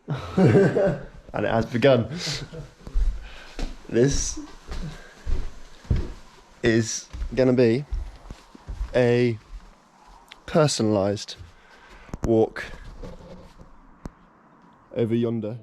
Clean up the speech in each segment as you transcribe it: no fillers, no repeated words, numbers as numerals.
And it has begun. This is gonna be a personalised walk over yonder.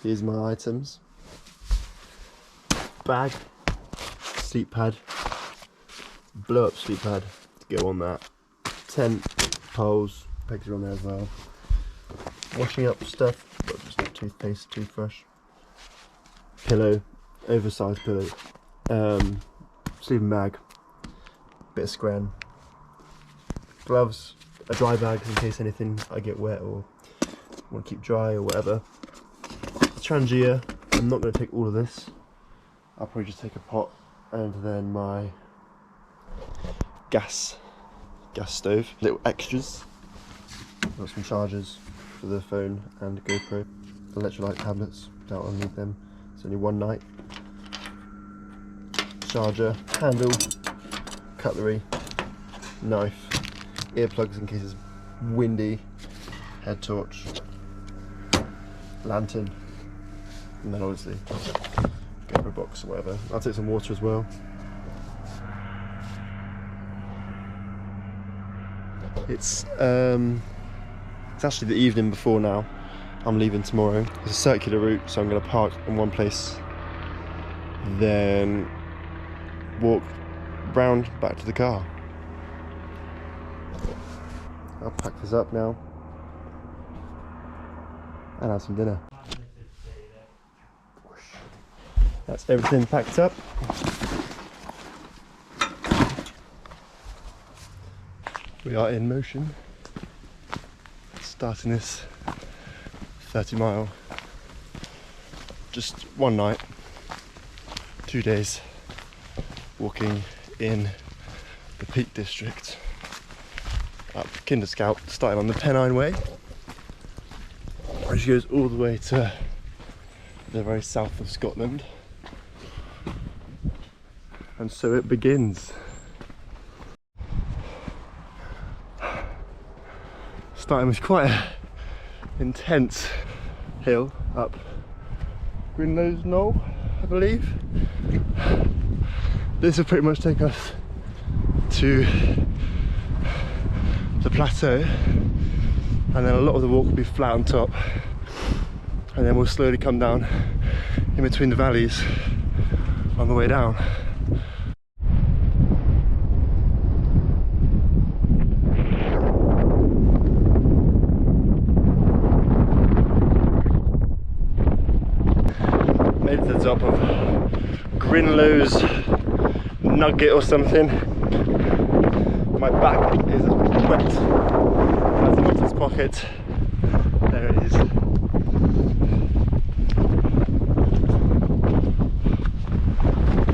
Here's my items: bag, sleep pad, blow up sleep pad to go on that, tent, poles, pegs are on there as well, washing up stuff, got just toothpaste, toothbrush, pillow, oversized pillow, sleeping bag, bit of scran, gloves, a dry bag in case anything I get wet or want to keep dry or whatever. Trangia, I'm not going to take all of this, I'll probably just take a pot, and then my gas stove, little extras, got some chargers for the phone and GoPro, electrolyte tablets, doubt I'll need them, it's only one night, charger, handle, cutlery, knife, earplugs in case it's windy, head torch, lantern, and then obviously GoPro box or whatever. I'll take some water as well. It's actually the evening before now. I'm leaving tomorrow. It's a circular route, so I'm going to park in one place, then walk round back to the car. I'll pack this up now and have some dinner. That's everything packed up. We are in motion, starting this 30-mile, just one night, 2 days, walking in the Peak District, up Kinder Scout, starting on the Pennine Way, which goes all the way to the very south of Scotland. And so it begins. Starting with quite an intense hill up Grinlows Knoll, I believe. This will pretty much take us to the plateau, and then a lot of the walk will be flat on top, and then we'll slowly come down in between the valleys on the way down. Made it to the top of Grinlows Nugget or something. My back is wet as much as pocket. There it is.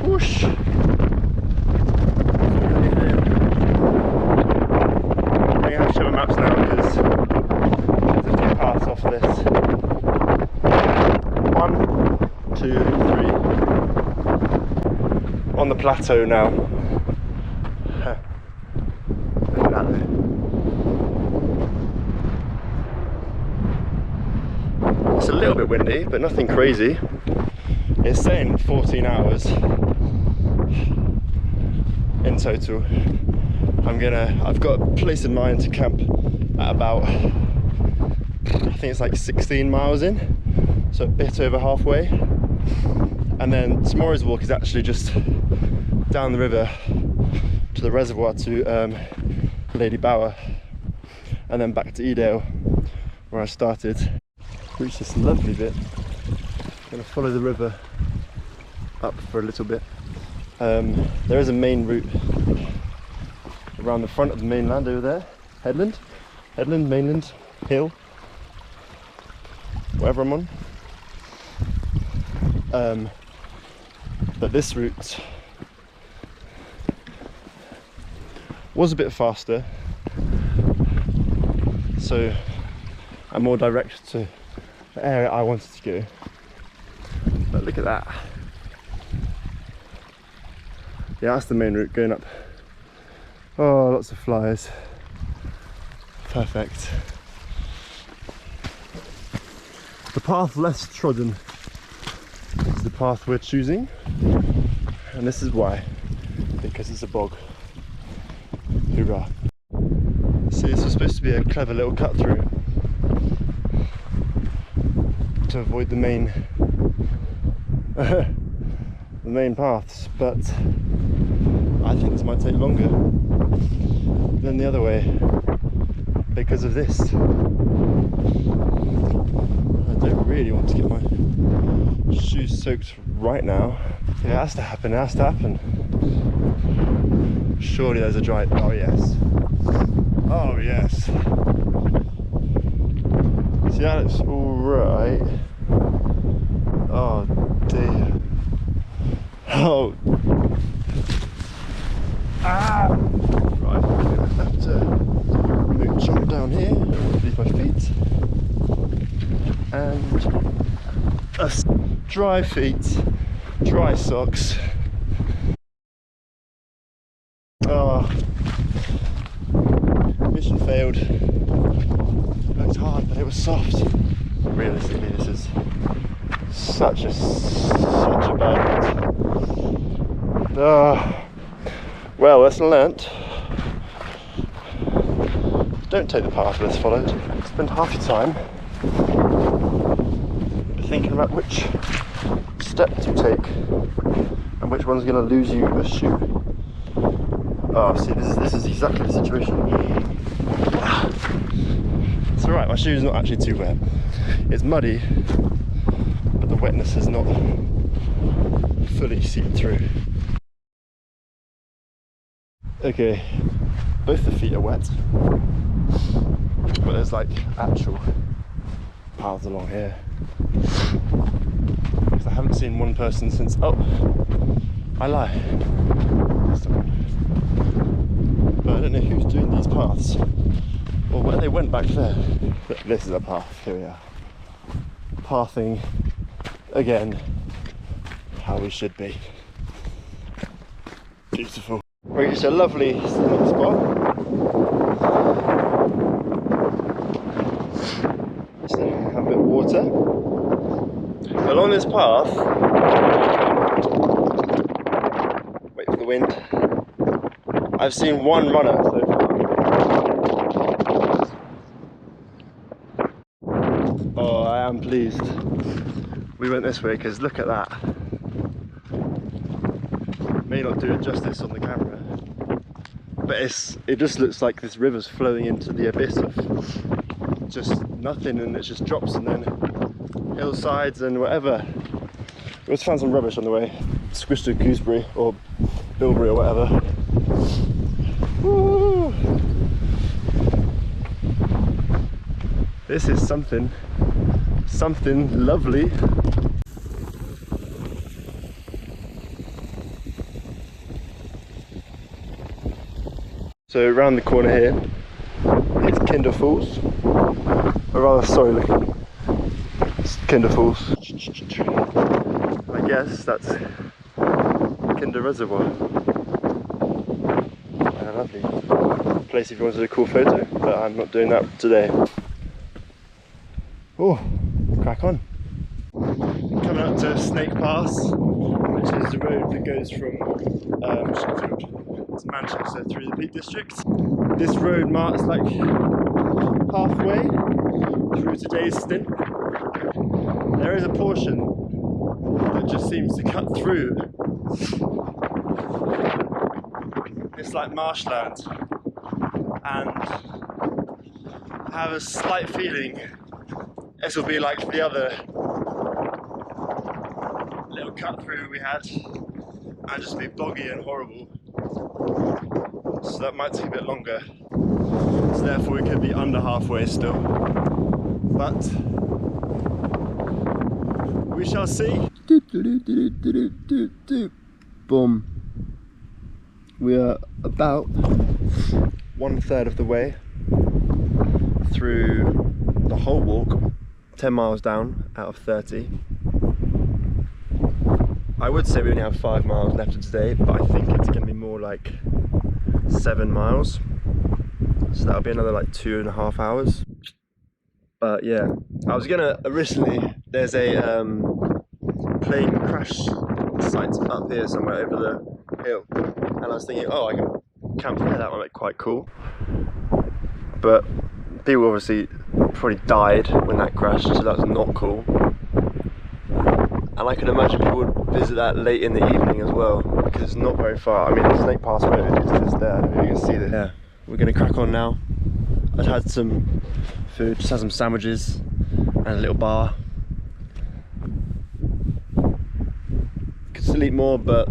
Whoosh! I'm going to have to show my maps now because there's a few paths off this. 1, 2, 3. On the plateau now. Look at that. It's a little bit windy, but nothing crazy. It's saying 14 hours in total. I've got a place in mind to camp at about, I think it's like 16 miles in, so a bit over halfway. And then tomorrow's walk is actually just down the river to the reservoir to Lady Bower, and then back to Edale where I started. Reached this lovely bit. I'm going to follow the river up for a little bit. There is a main route around the front of the mainland over there. Headland, mainland, hill. whatever I'm on. But this route was a bit faster, so I'm more direct to the area I wanted to go. But look at that. Yeah, that's the main route going up. Oh, lots of flies. Perfect. The path less trodden is the path we're choosing, and this is why, because it's a bog. Hoorah. See, this was supposed to be a clever little cut through to avoid the main paths, but I think this might take longer than the other way because of this. I don't really want to get my shoes soaked right now. It has to happen, it has to happen. Surely there's a dry... oh yes. Oh yes. See, that looks alright. Oh dear. Oh. Ah! Right, I'm gonna have to mooch on down here, leave my feet. And dry feet, dry socks. Oh. Mission failed. It looked hard, but it was soft. Realistically, this is such a bad route. Well, lesson learnt. Don't take the path less followed. Spend half your time thinking about which step to take and which one's going to lose you a shoe. Oh, see, this is exactly the situation. It's alright, my shoe's not actually too wet. It's muddy, but the wetness has not fully seeped through. Okay, both the feet are wet, but there's like actual paths along here. Because I haven't seen one person since... oh, I lie. But I don't know who's doing these paths or where they went back there. But this is a path, here we are. Pathing again, how we should be. Beautiful. We reached a lovely scenic spot. Just have a bit of water. Along this path, wait for the wind, I've seen one runner so far. Oh, I am pleased. We went this way because look at that. May not do it justice on the camera, but it just looks like this river's flowing into the abyss of just nothing, and it just drops, and then hillsides and whatever. We just found some rubbish on the way. Squished a gooseberry or bilberry or whatever. Woo! This is something lovely. So around the corner here is Kinder Falls, a rather sorry looking Kinder Falls. I guess that's Kinder Reservoir. A lovely place if you wanted a cool photo, but I'm not doing that today. Oh, crack on. Coming up to Snake Pass, which is the road that goes from Sheffield to Manchester through the Peak District. This road marks like halfway through today's stint. There is a portion that just seems to cut through. It's like marshland, and I have a slight feeling this will be like the other little cut through we had, and just be boggy and horrible. So that might take a bit longer. So therefore we could be under halfway still. But We shall see. Boom. We are about 1/3 of the way through the whole walk, 10 miles down out of 30. I would say we only have 5 miles left of today, but I think it's going to be more like 7 miles. So that'll be another like 2.5 hours. But yeah, I was gonna originally, there's a plane crash site up here somewhere over the hill, and I was thinking, oh, I can camp there, that might be quite cool. But people obviously probably died when that crashed, so that was not cool. And I can imagine people would visit that late in the evening as well, because it's not very far. I mean, the Snake Pass Road is just there, I don't know if you can see that. Yeah, we're gonna crack on now. I'd had some food, just had some sandwiches and a little bar. Could still eat more, but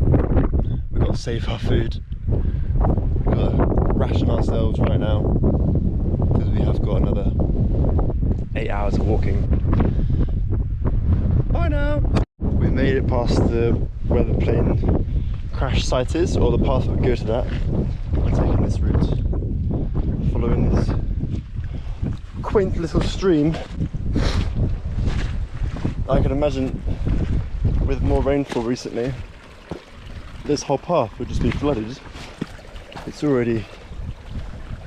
we've got to save our food. We've got to ration ourselves right now, because we have got another 8 hours of walking. Bye now! We made it past where the plane crash site is, or the path that would go to that. I'm taking this route, following this quaint little stream. I can imagine with more rainfall recently, this whole path would just be flooded. It's already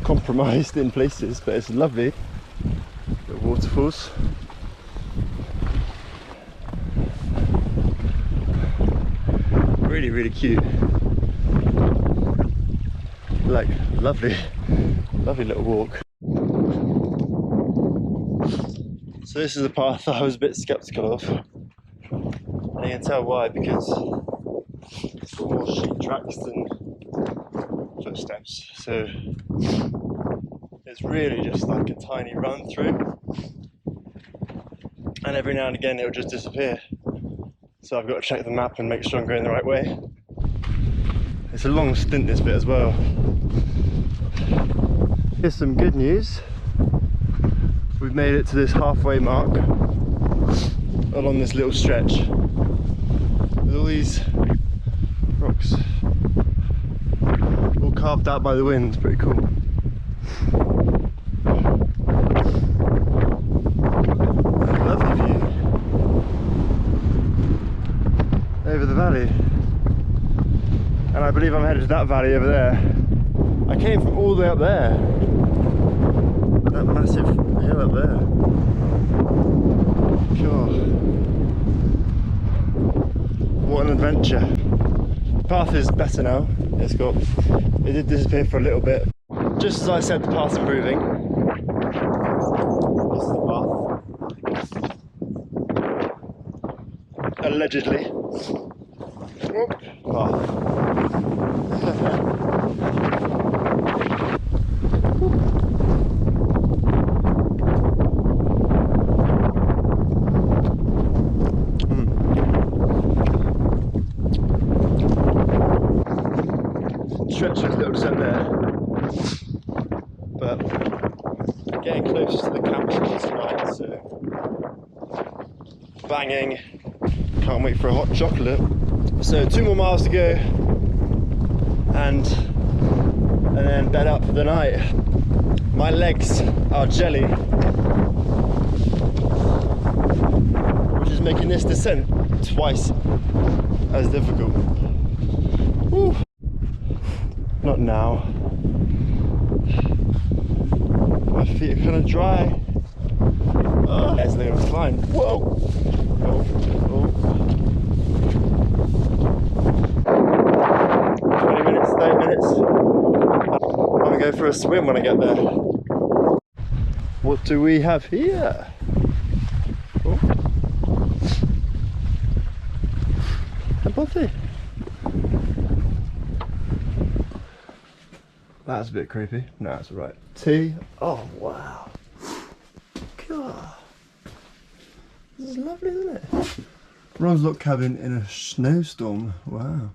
compromised in places, but it's lovely. The waterfalls. Really, really cute. Like, lovely little walk. So this is the path that I was a bit sceptical of, and you can tell why, because it's got more sheep tracks than footsteps, so it's really just like a tiny run through, and every now and again it'll just disappear, so I've got to check the map and make sure I'm going the right way. It's a long stint, this bit as well. Here's some good news. We've made it to this halfway mark along this little stretch with all these rocks all carved out by the wind. Pretty cool. Lovely view over the valley, and I believe I'm headed to that valley over there. I came from all the way up there, that massive hill up there. God, what an adventure. The path is better now. It did disappear for a little bit. Just as I said, the path's improving. This is the path. Allegedly. Path. Treacherous little descent there, but getting close to the campsite tonight, so banging. Can't wait for a hot chocolate. So 2 more miles to go, and then bed up for the night. My legs are jelly, which is making this descent twice as difficult. Woo. Not now. My feet are kind of dry. Oh, as they're gonna climb. Whoa! Oh, oh. 20 minutes, 30 minutes. I'm gonna go for a swim when I get there. What do we have here? Oh. A body. That's a bit creepy. No, it's alright. Tea. Oh, wow. God. This is lovely, isn't it? Ron's Lock Cabin in a snowstorm. Wow.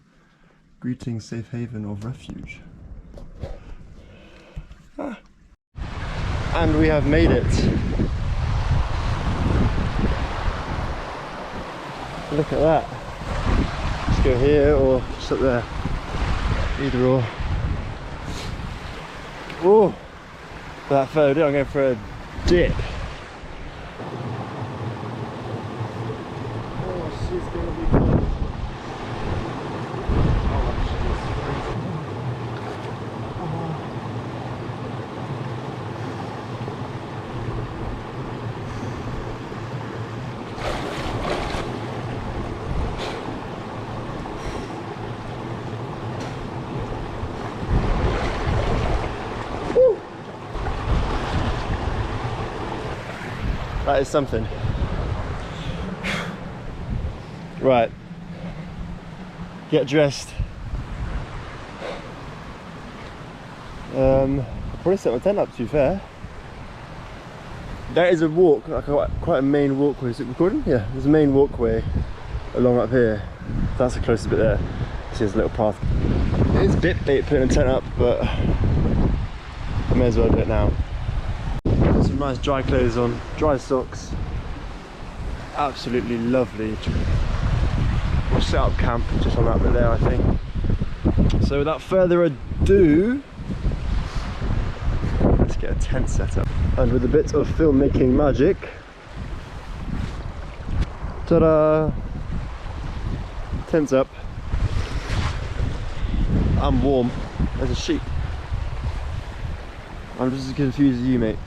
Greetings, safe haven of refuge. Ah. And we have made it. Look at that. Let's go here or just up there. Either or. Oh, that photo, I'm going for a dip. Oh, she's gonna be cool. That is something. Right. Get dressed. I'll probably set my tent up, to be fair. There is a walk, like quite a main walkway. Is it recording? Yeah, there's a main walkway along up here. That's the closest bit there. See, there's a little path. It is a bit late putting a tent up, but I may as well do it now. Got some nice dry clothes on, dry socks. Absolutely lovely. We'll set up camp just on that bit there, I think. So without further ado, let's get a tent set up. And with a bit of filmmaking magic, ta-da! Tent's up. I'm warm as a sheep. I'm just as confused as you, mate.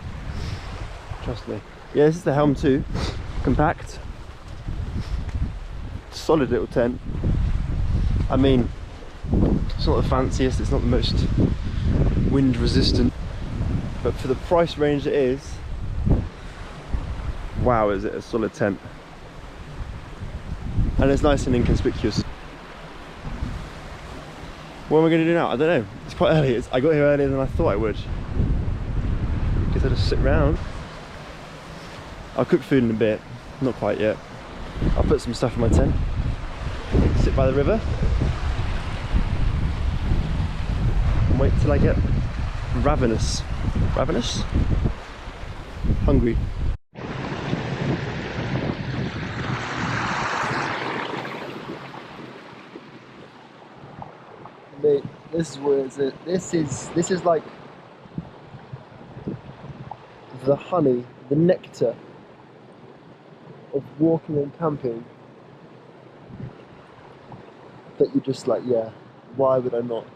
Trust me. Yeah, this is the Helm 2. Compact. Solid little tent. I mean, it's not the fanciest, it's not the most wind resistant, but for the price range it is, wow, is it a solid tent. And it's nice and inconspicuous. What am I going to do now? I don't know. It's quite early. I got here earlier than I thought I would. Guess I'll just sit around. I'll cook food in a bit. Not quite yet. I'll put some stuff in my tent. Sit by the river. And wait till I get ravenous. Ravenous? Hungry. Mate, this is where it's at. This is like the honey, the nectar of walking and camping that you just like, yeah, why would I not?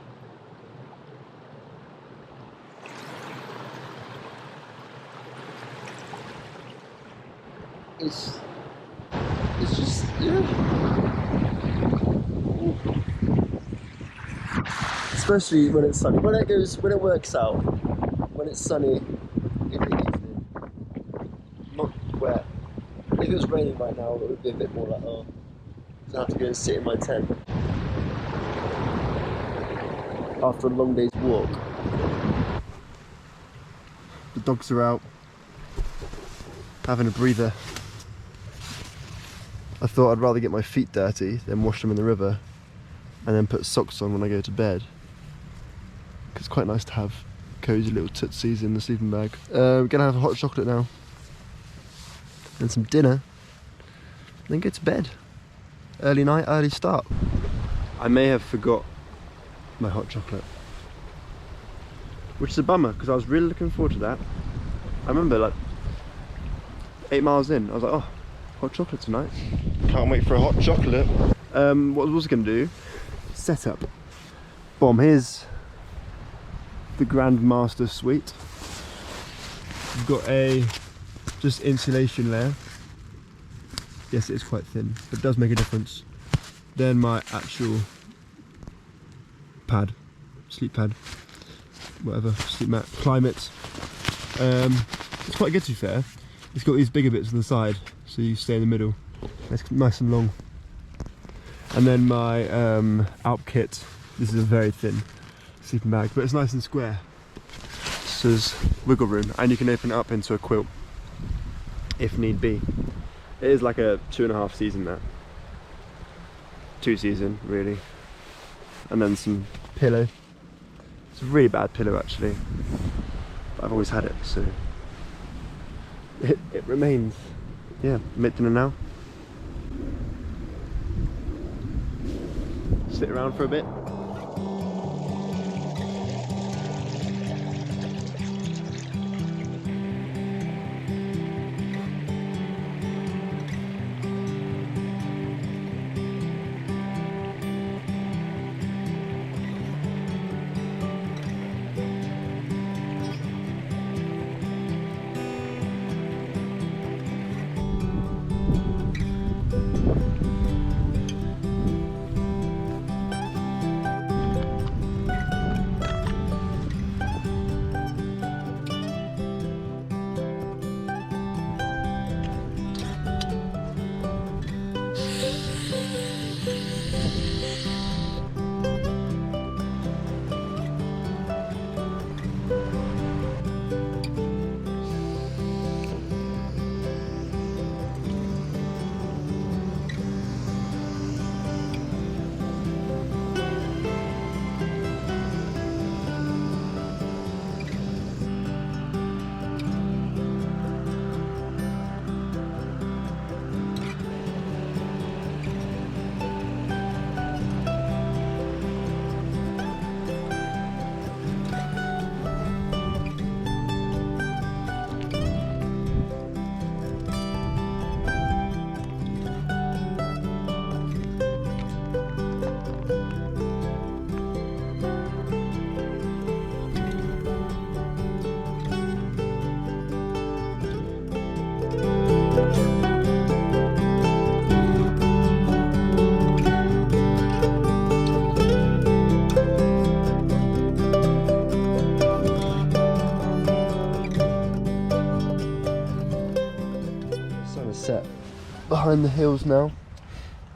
It's just, yeah. Especially when it's sunny. When it works out, when it's sunny in the evening, not wet. If it was raining right now, it would be a bit more like, oh, so I have to go and sit in my tent after a long day's walk. The dogs are out, having a breather. I thought I'd rather get my feet dirty than wash them in the river and then put socks on when I go to bed. It's quite nice to have cosy little tootsies in the sleeping bag. We're gonna have a hot chocolate now. And some dinner. Then go to bed. Early night, early start. I may have forgot my hot chocolate. Which is a bummer, because I was really looking forward to that. I remember like 8 miles in, I was like, oh, hot chocolate tonight. Can't wait for a hot chocolate. What was I gonna do? Setup. Boom, here's the Grandmaster suite. We've got a just insulation layer. Yes, it is quite thin, but it does make a difference. Then my actual pad, sleep pad, whatever, sleep mat, climate. It's quite good to be fair. It's got these bigger bits on the side, so you stay in the middle. It's nice and long. And then my Alp kit. This is a very thin sleeping bag, but it's nice and square. So there's wiggle room, and you can open it up into a quilt if need be. It is like a 2.5 season that. 2 season really. And then some pillow. It's a really bad pillow actually, but I've always had it, so it remains. Yeah, make dinner now. sit around for a bit. Set behind the hills now.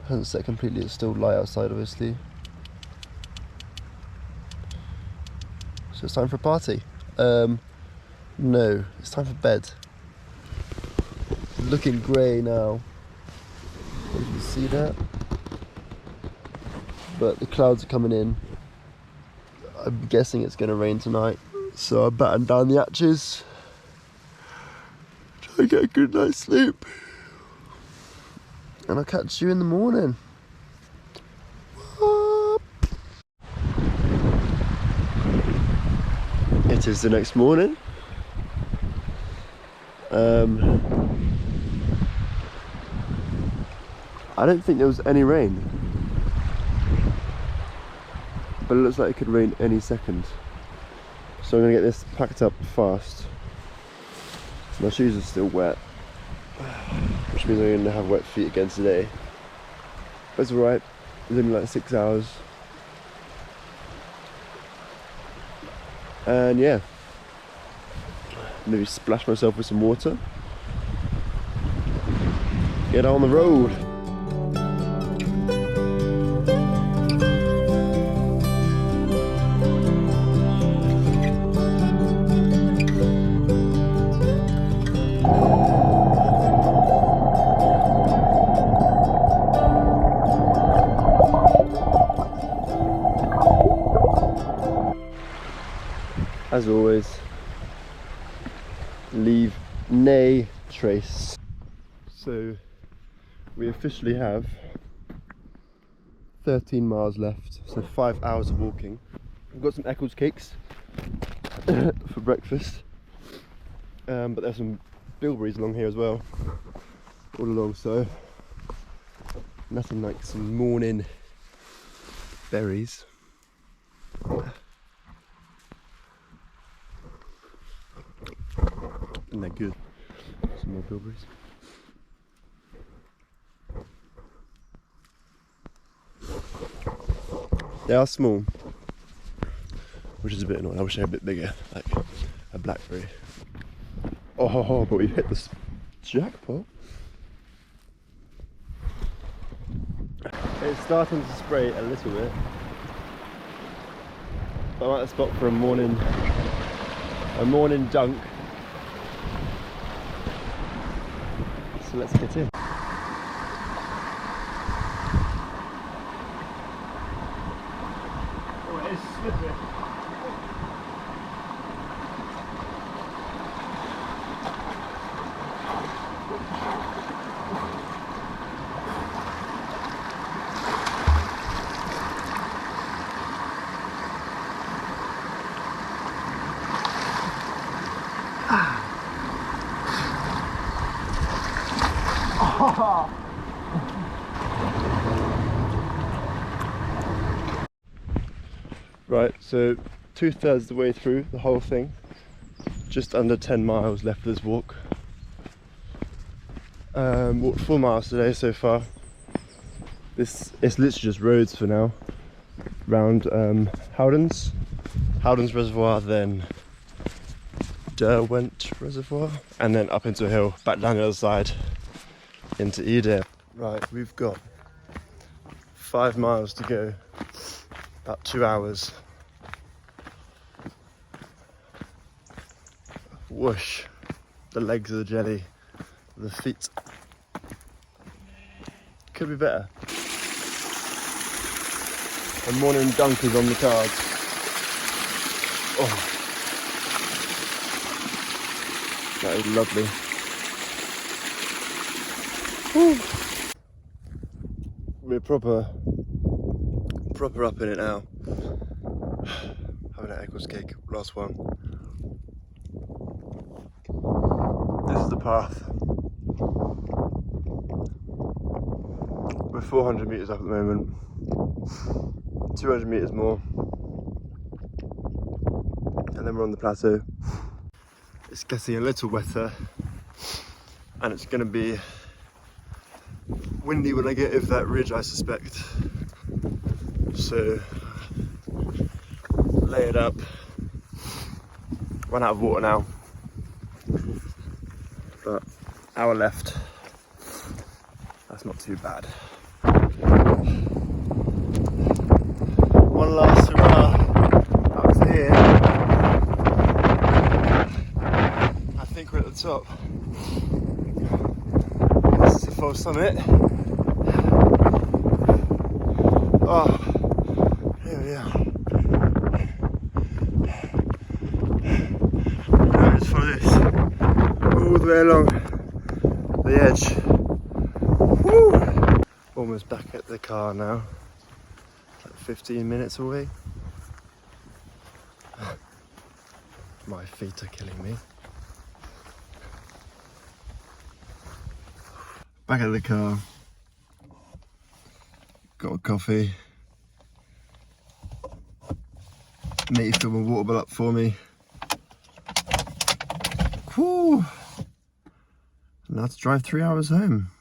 Hasn't set completely, it's still light outside obviously. So it's time for a party. No, it's time for bed. Looking grey now. You can see that. But the clouds are coming in. I'm guessing it's going to rain tonight. So I batten down the hatches. Try and get a good night's sleep. And I'll catch you in the morning. It is the next morning. I don't think there was any rain, but it looks like it could rain any second. So I'm gonna get this packed up fast. My shoes are still wet, which means I'm gonna have wet feet again today. But it's alright, it's only like 6 hours. And yeah, maybe splash myself with some water. Get on the road. As always, leave nay trace. So we officially have 13 miles left, so 5 hours of walking. We've got some Eccles cakes for breakfast, but there's some bilberries along here as well, all along, so nothing like some morning berries. And they're good. Some more bilberries. They are small, which is a bit annoying. I wish they were a bit bigger, like a blackberry. Oh, but we hit the jackpot. It's starting to spray a little bit. I'm at the spot for a morning dunk. So let's get in. Oh, it is slippery. Right, so 2/3 of the way through the whole thing. Just under 10 miles left of this walk. Walked 4 miles today so far. It's literally just roads for now. Round Howdens Reservoir, then Derwent Reservoir, and then up into a hill, back down the other side into Ede. Right, we've got 5 miles to go, about 2 hours. Whoosh, the legs of the jelly, the feet. Could be better. A morning dunk is on the cards. Oh, that is lovely. Woo. We're proper up in it now. Having an Eccles cake, last one. This is the path. We're 400 meters up at the moment. 200 meters more, and then we're on the plateau. It's getting a little wetter, and it's going to be windy when I get over that ridge, I suspect. So lay it up. Run out of water now, but hour left. That's not too bad. One last hurrah up to here. I think we're at the top. This is the full summit. Oh, here we are. Now just follow this all the way along the edge. Woo! Almost back at the car now. 15 minutes away. My feet are killing me. Back at the car. Got a coffee. Matey filled my water bottle up for me. Whew. Now to drive 3 hours home.